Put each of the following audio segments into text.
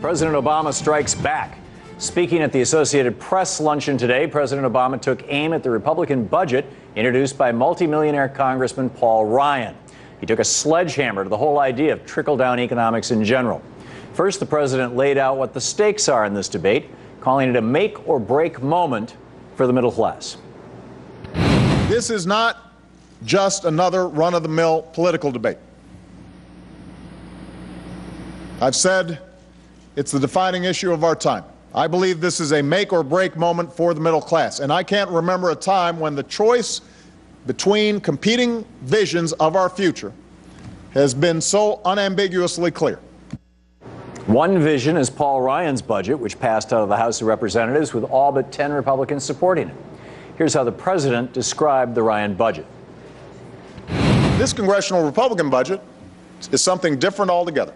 President Obama strikes back. Speaking at the Associated Press luncheon today, President Obama took aim at the Republican budget introduced by multimillionaire Congressman Paul Ryan. He took a sledgehammer to the whole idea of trickle-down economics in general. First, the president laid out what the stakes are in this debate, calling it a make-or-break moment for the middle class. This is not just another run-of-the-mill political debate. I've said it's the defining issue of our time. I believe this is a make-or-break moment for the middle class, and I can't remember a time when the choice between competing visions of our future has been so unambiguously clear. One vision is Paul Ryan's budget, which passed out of the House of Representatives with all but 10 Republicans supporting it. Here's how the president described the Ryan budget. This congressional Republican budget is something different altogether.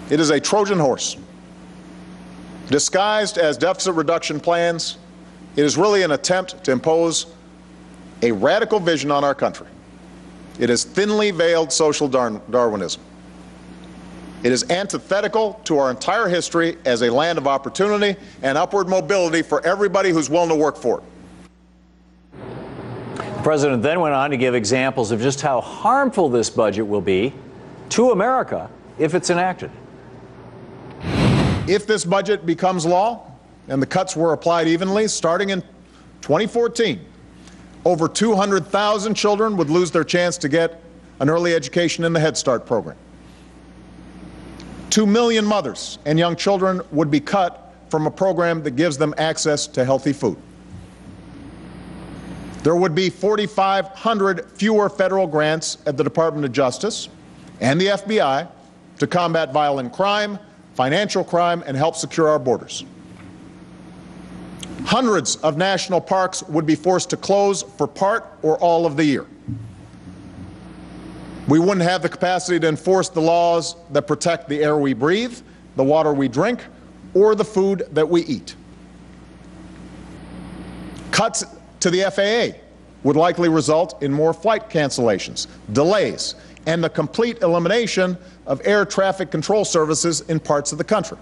It is a Trojan horse. Disguised as deficit reduction plans, it is really an attempt to impose a radical vision on our country. It is thinly veiled social Darwinism. It is antithetical to our entire history as a land of opportunity and upward mobility for everybody who's willing to work for it. The president then went on to give examples of just how harmful this budget will be to America if it's enacted. If this budget becomes law and the cuts were applied evenly, starting in 2014, over 200,000 children would lose their chance to get an early education in the Head Start program. 2 million mothers and young children would be cut from a program that gives them access to healthy food. There would be 4,500 fewer federal grants at the Department of Justice and the FBI to combat violent crime, financial crime, and help secure our borders. Hundreds of national parks would be forced to close for part or all of the year. We wouldn't have the capacity to enforce the laws that protect the air we breathe, the water we drink, or the food that we eat. Cuts to the FAA would likely result in more flight cancellations, delays, and the complete elimination of air traffic control services in parts of the country.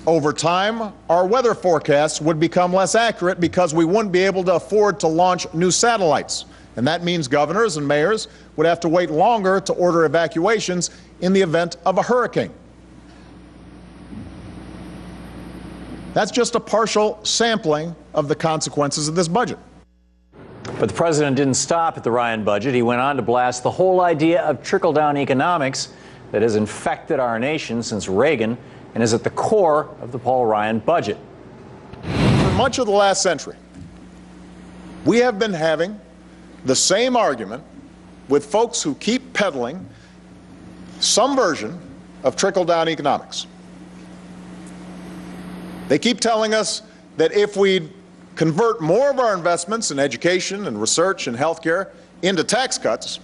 Over time, our weather forecasts would become less accurate because we wouldn't be able to afford to launch new satellites. And that means governors and mayors would have to wait longer to order evacuations in the event of a hurricane. That's just a partial sampling of the consequences of this budget. But the president didn't stop at the Ryan budget. He went on to blast the whole idea of trickle-down economics that has infected our nation since Reagan and is at the core of the Paul Ryan budget. For much of the last century, we have been having the same argument with folks who keep peddling some version of trickle-down economics. They keep telling us that if we convert more of our investments in education and research and healthcare into tax cuts,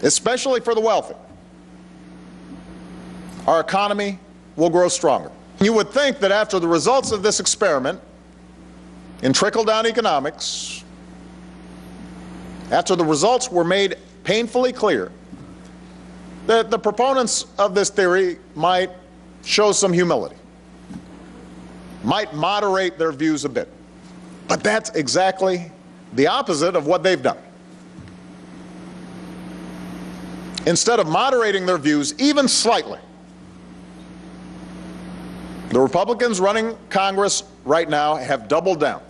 especially for the wealthy, our economy will grow stronger. You would think that after the results of this experiment in trickle-down economics, after the results were made painfully clear, that the proponents of this theory might show some humility, might moderate their views a bit. But that's exactly the opposite of what they've done. Instead of moderating their views even slightly, the Republicans running Congress right now have doubled down.